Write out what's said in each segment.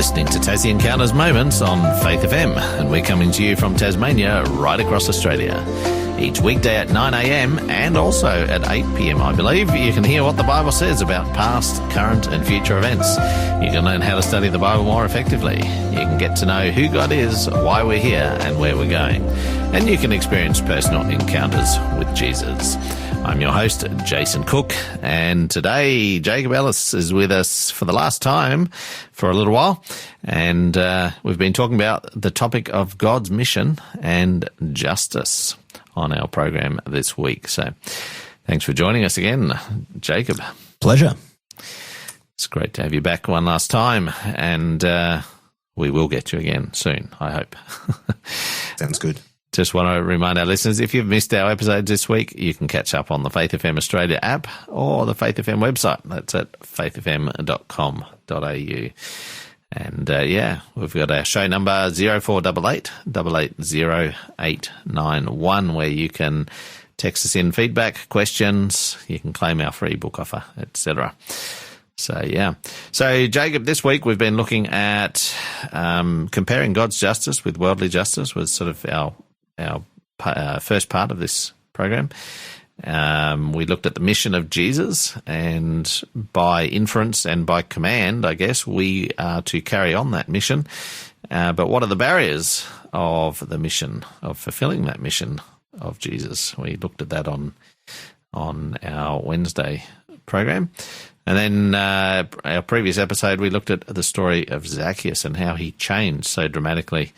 listening to Tassie Encounters Moments on Faith FM, and we're coming to you from Tasmania right across Australia. Each weekday at 9 a.m. and also at 8 p.m, I believe, you can hear what the Bible says about past, current and future events. You can learn how to study the Bible more effectively. You can get to know who God is, why we're here and where we're going. And you can experience personal encounters with Jesus. I'm your host, Jason Cook, and today Jacob Ellis is with us for the last time for a little while, and we've been talking about the topic of God's mission and justice on our program this week. So thanks for joining us again, Jacob. Pleasure. It's great to have you back one last time, and we will get you again soon, I hope. Sounds good. Just want to remind our listeners, if you've missed our episodes this week, you can catch up on the Faith FM Australia app or the Faith FM website. That's at faithfm.com.au. And we've got our show number 0488 880891, where you can text us in feedback, questions, you can claim our free book offer, etc. So, Jacob, this week we've been looking at comparing God's justice with worldly justice, was sort of our first part of this program. We looked at the mission of Jesus, and by inference and by command, I guess, we are to carry on that mission. But what are the barriers of the mission, of fulfilling that mission of Jesus? We looked at that on our Wednesday program. And then our previous episode, we looked at the story of Zacchaeus and how he changed so dramatically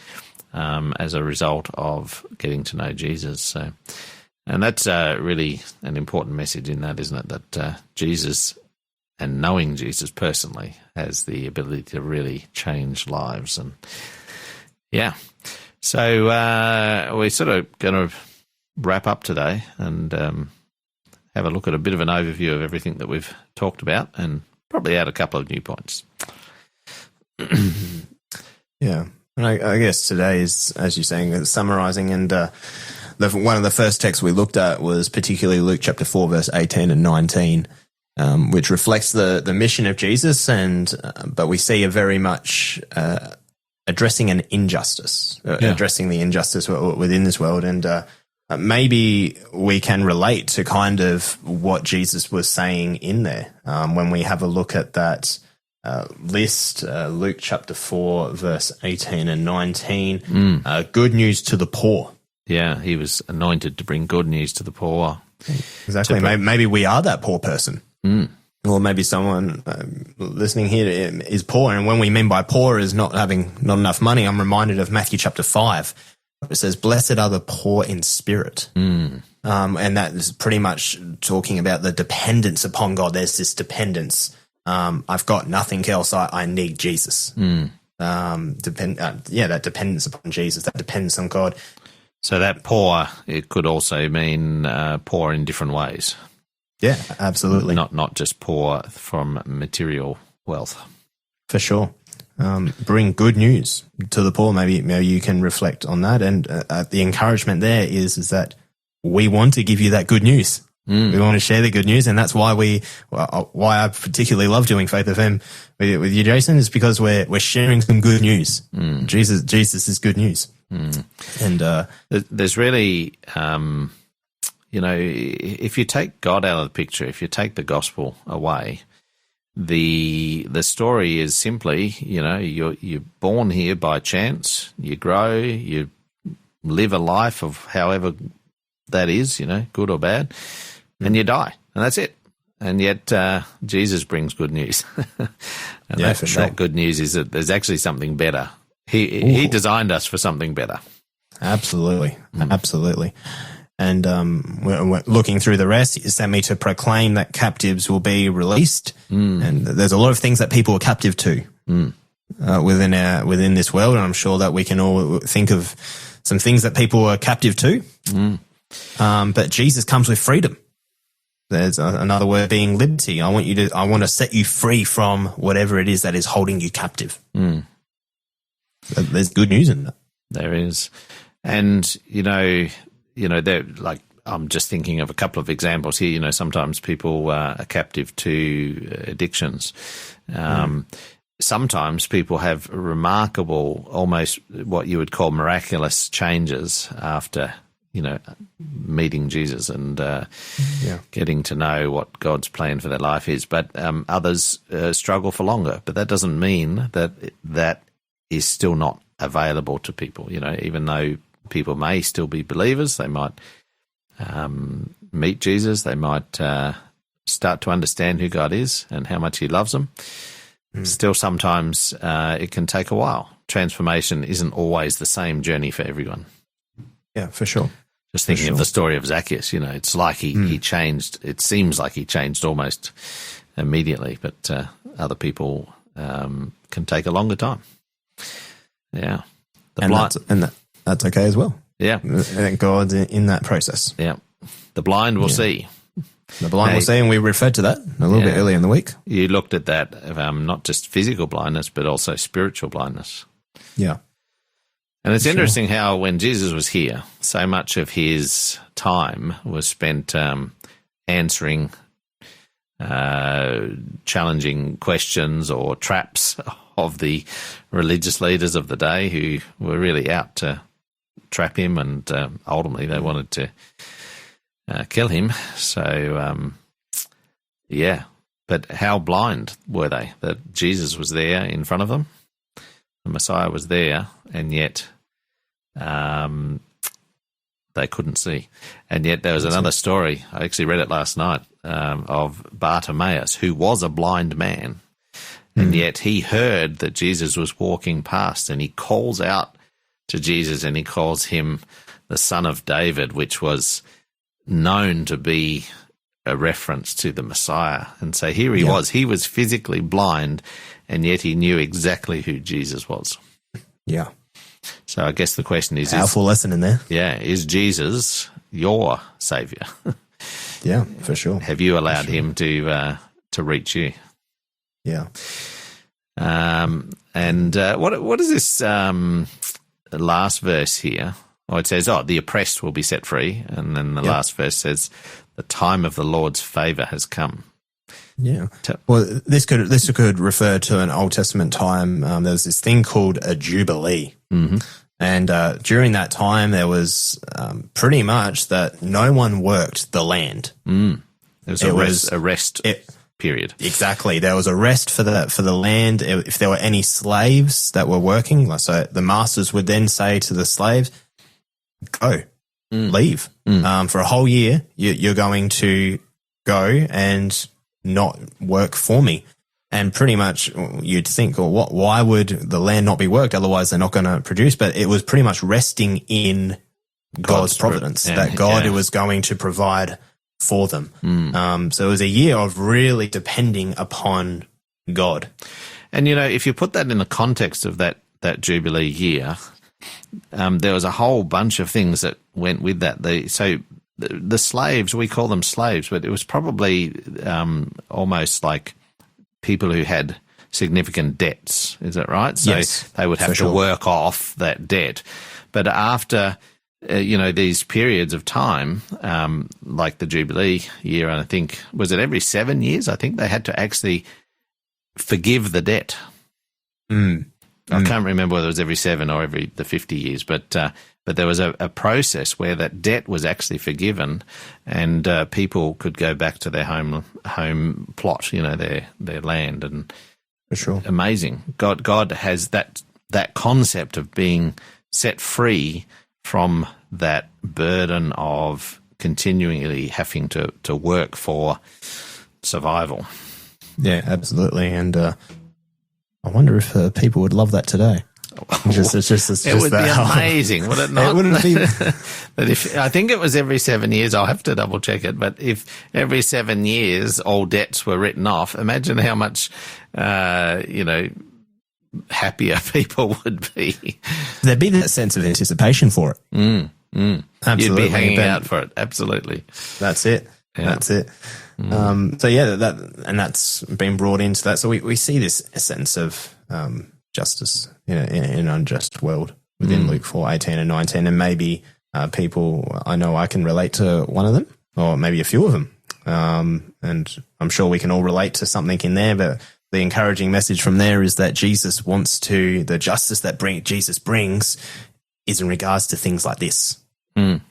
as a result of getting to know Jesus. So, and that's really an important message in that, isn't it? That Jesus, and knowing Jesus personally, has the ability to really change lives. And so we're sort of going to wrap up today and have a look at a bit of an overview of everything that we've talked about, and probably add a couple of new points. Yeah. And I guess today is, as you're saying, summarising, and one of the first texts we looked at was particularly Luke chapter 4, verse 18 and 19, which reflects the mission of Jesus, but we see a very much addressing an injustice, addressing the injustice within this world, and maybe we can relate to kind of what Jesus was saying in there when we have a look at that list, Luke chapter 4, verse 18 and 19, good news to the poor. Yeah, he was anointed to bring good news to the poor. Exactly. Maybe we are that poor person. Or maybe someone listening here is poor, and when we mean by poor is not enough money, I'm reminded of Matthew chapter 5. It says, blessed are the poor in spirit. And that is pretty much talking about the dependence upon God. There's this dependence. I've got nothing else. I need Jesus. That dependence upon Jesus, that dependence on God. So that poor, it could also mean poor in different ways. Yeah, absolutely. Not just poor from material wealth. For sure. Bring good news to the poor. Maybe you can reflect on that. And the encouragement there is that we want to give you that good news. We want to share the good news, and that's why why I particularly love doing Faith FM with you, Jason, is because we're sharing some good news. Jesus is good news. And there's really, if you take God out of the picture, if you take the gospel away, the story is simply, you're born here by chance, you grow, you live a life of however that is, good or bad, and you die, and that's it. And yet Jesus brings good news. And that good news is that there's actually something better. He designed us for something better. Absolutely. Absolutely. And we're looking through the rest. He sent me to proclaim that captives will be released. And there's a lot of things that people are captive to within this world. And I'm sure that we can all think of some things that people are captive to. But Jesus comes with freedom. There's another word being liberty. I want to set you free from whatever it is that is holding you captive. There's good news in that. There is. And, I'm just thinking of a couple of examples here. Sometimes people are captive to addictions. sometimes people have remarkable, almost what you would call miraculous changes after, meeting Jesus and getting to know what God's plan for their life is. But others struggle for longer. But that doesn't mean that is still not available to people. Even though people may still be believers, they might meet Jesus, they might start to understand who God is and how much he loves them. Still, sometimes it can take a while. Transformation isn't always the same journey for everyone. Yeah, for sure. Just thinking of the story of Zacchaeus, it's like he changed. It seems like he changed almost immediately, but other people can take a longer time. Yeah. That's okay as well. Yeah. And God's in that process. Yeah. The blind will see. The blind will see, and we referred to that a little bit earlier in the week. You looked at that, not just physical blindness, but also spiritual blindness. Yeah. And it's interesting how when Jesus was here, so much of his time was spent answering challenging questions or traps of the religious leaders of the day who were really out to trap him, and ultimately they wanted to kill him. So, but how blind were they that Jesus was there in front of them? The Messiah was there, and yet they couldn't see. And yet there was another story, I actually read it last night, of Bartimaeus, who was a blind man, and yet he heard that Jesus was walking past, and he calls out to Jesus, and he calls him the Son of David, which was known to be a reference to the Messiah. And so here he was physically blind, and yet he knew exactly who Jesus was. Yeah. So I guess the question is... Powerful lesson in there. Yeah. Is Jesus your saviour? Yeah, for sure. Have you allowed him to reach you? Yeah. And what is this last verse here? Oh, it says, the oppressed will be set free. And then the last verse says, the time of the Lord's favour has come. Yeah. Well, this could refer to an Old Testament time. There was this thing called a Jubilee. Mm-hmm. And during that time, there was pretty much that no one worked the land. There was a rest period. Exactly. There was a rest for the land. If there were any slaves that were working, so the masters would then say to the slaves, go, leave. For a whole year, you're going to go and not work for me. And pretty much you'd think, why would the land not be worked? Otherwise, they're not going to produce. But it was pretty much resting in God's providence, that God was going to provide for them. So it was a year of really depending upon God. And, if you put that in the context of that Jubilee year, there was a whole bunch of things that went with that. The slaves, we call them slaves, but it was probably almost like people who had significant debts. Is that right? So they would have to work off that debt. But after, these periods of time, like the Jubilee year, and I think, was it every 7 years? I think they had to actually forgive the debt. I can't remember whether it was every 7 or every the 50 years, but there was a process where that debt was actually forgiven, and people could go back to their home plot, their land, and for sure, amazing. God has that concept of being set free from that burden of continually having to work for survival. Yeah, absolutely, and I wonder if people would love that today. It would be amazing, would it not? It wouldn't be. But I think it was every 7 years. I'll have to double check it. But if every 7 years all debts were written off, imagine how much, happier people would be. There'd be that sense of anticipation for it. Absolutely, you'd be hanging out for it. Absolutely, that's it. Yeah. That's it. That's been brought into that. So we see this sense of justice in an unjust world within Luke 4:18 and 19, and maybe people, I know I can relate to one of them, or maybe a few of them, and I'm sure we can all relate to something in there. But the encouraging message from there is that Jesus wants to, the justice that Jesus brings is in regards to things like this. And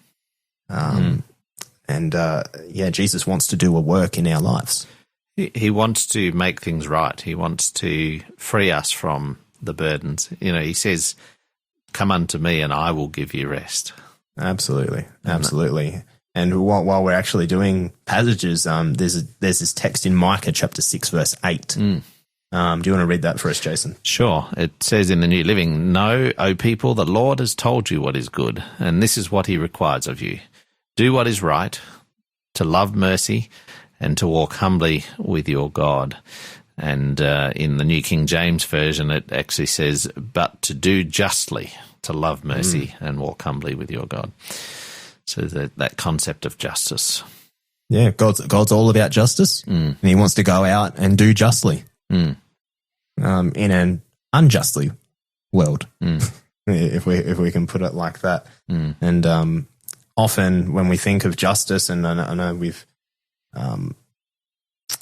Jesus wants to do a work in our lives. He wants to make things right. He wants to free us from the burdens. You know, he says, "Come unto me and I will give you rest." Absolutely. And while we're actually doing passages, there's this text in Micah chapter 6, verse 8. Do you want to read that for us, Jason? Sure. It says in the New Living, "Know, O people, the Lord has told you what is good, and this is what he requires of you. Do what is right, to love mercy, and to walk humbly with your God." And in the New King James Version, it actually says, "But to do justly, to love mercy, and walk humbly with your God." So that concept of justice. Yeah, God's all about justice, and he wants to go out and do justly in an unjustly world, if we can put it like that. And often when we think of justice, and I know we've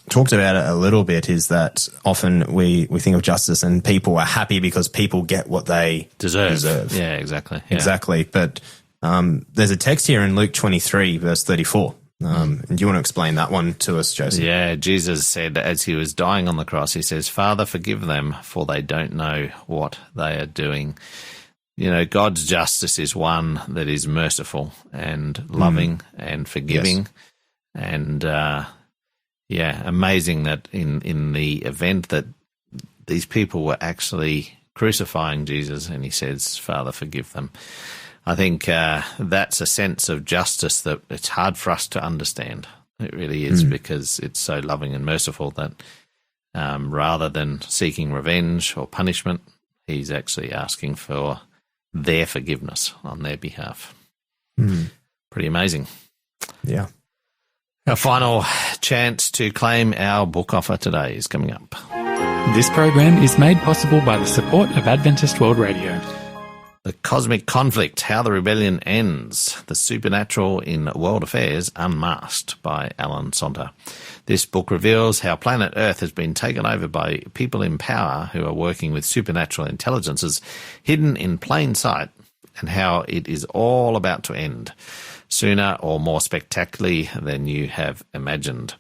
talked about it a little bit, is that often we think of justice and people are happy because people get what they deserve. Yeah, exactly. Yeah. Exactly. But there's a text here in Luke 23, verse 34. And do you want to explain that one to us, Joseph? Yeah, Jesus said as he was dying on the cross, he says, "Father, forgive them, for they don't know what they are doing." You know, God's justice is one that is merciful and loving and forgiving. Yes. And, amazing that in the event that these people were actually crucifying Jesus and he says, "Father, forgive them." I think that's a sense of justice that it's hard for us to understand. It really is, because it's so loving and merciful that rather than seeking revenge or punishment, he's actually asking for their forgiveness on their behalf. Pretty amazing. Yeah. Our final chance to claim our book offer today is coming up. This program is made possible by the support of Adventist World Radio. The Cosmic Conflict, How the Rebellion Ends, The Supernatural in World Affairs Unmasked by Alan Sonter. This book reveals how planet Earth has been taken over by people in power who are working with supernatural intelligences hidden in plain sight, and how it is all about to end, sooner or more spectacularly than you have imagined.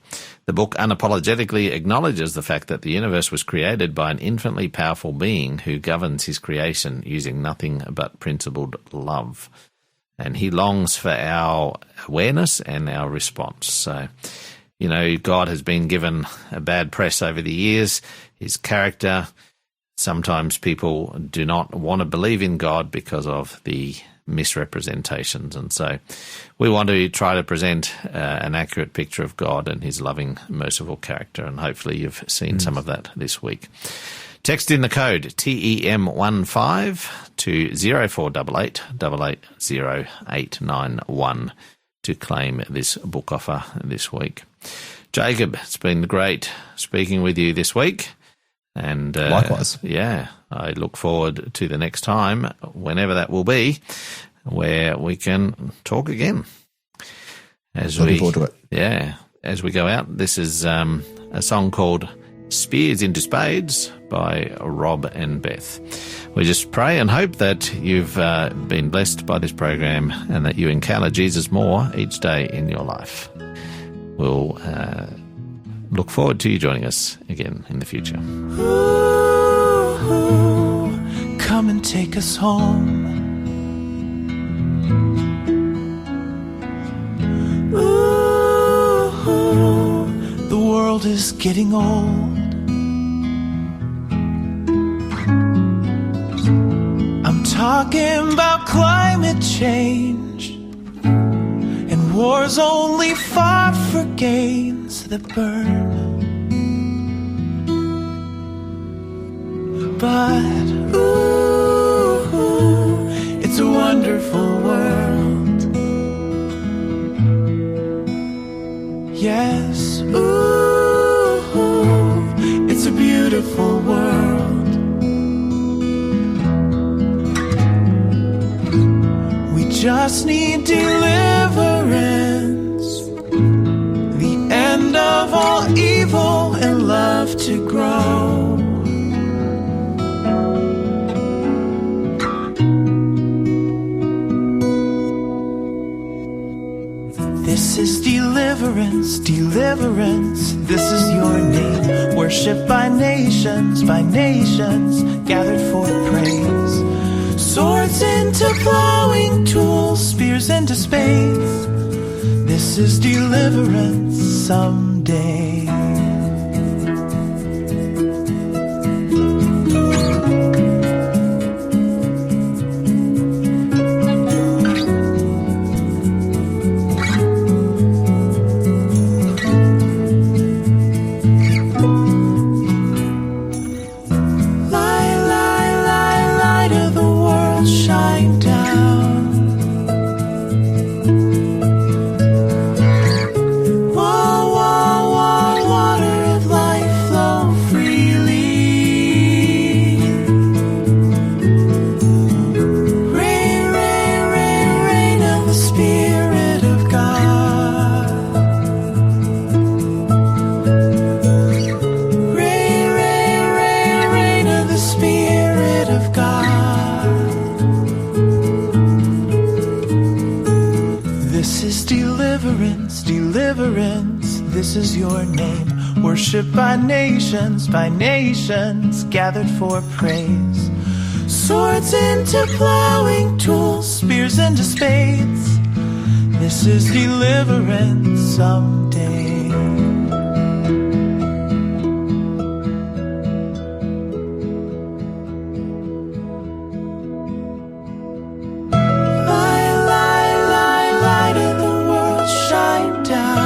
The book unapologetically acknowledges the fact that the universe was created by an infinitely powerful being who governs his creation using nothing but principled love. And he longs for our awareness and our response. So, you know, God has been given a bad press over the years. His character, sometimes people do not want to believe in God because of the misrepresentations, and so we want to try to present an accurate picture of God and his loving, merciful character, and hopefully you've seen some of that this week. Text in the code TEM15 to 0488 880891 to claim this book offer this week. Jacob, it's been great speaking with you this week. And likewise. Yeah, I look forward to the next time, whenever that will be, where we can talk again. Looking forward to it. Yeah, as we go out, this is a song called Spears into Spades by Rob and Beth. We just pray and hope that you've been blessed by this program and that you encounter Jesus more each day in your life. We'll look forward to you joining us again in the future. Ooh, come and take us home. Ooh, the world is getting old. I'm talking about climate change, and wars only fought for gains that burn. But ooh, it's a wonderful world. Yes, ooh, it's a beautiful world. We just need deliverance, the end of all evil and love to grow. deliverance, deliverance, this is your name. Worshipped by nations, gathered for praise. Swords into plowing tools, spears into spades. This is deliverance someday. This is your name. Worshipped by nations, gathered for praise. Swords into plowing tools, spears into spades. This is deliverance someday. Light of the world, shine down.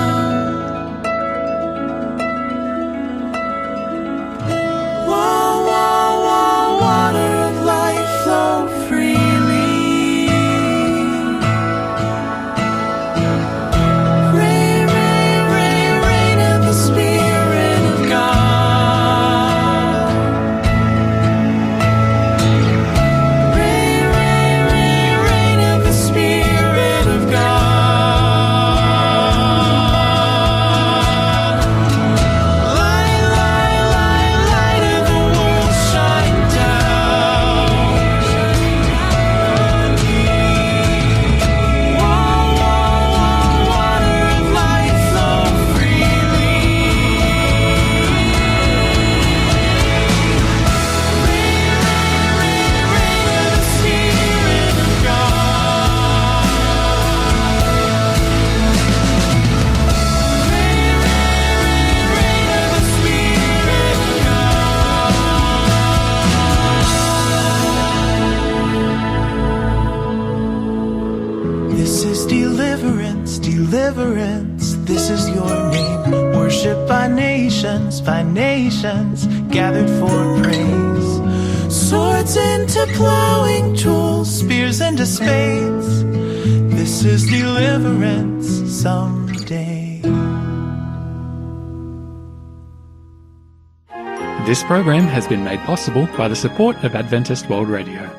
Deliverance, this is your name. Worshipped by nations, gathered for praise. Swords into plowing tools, spears into spades. This is deliverance someday. This program has been made possible by the support of Adventist World Radio.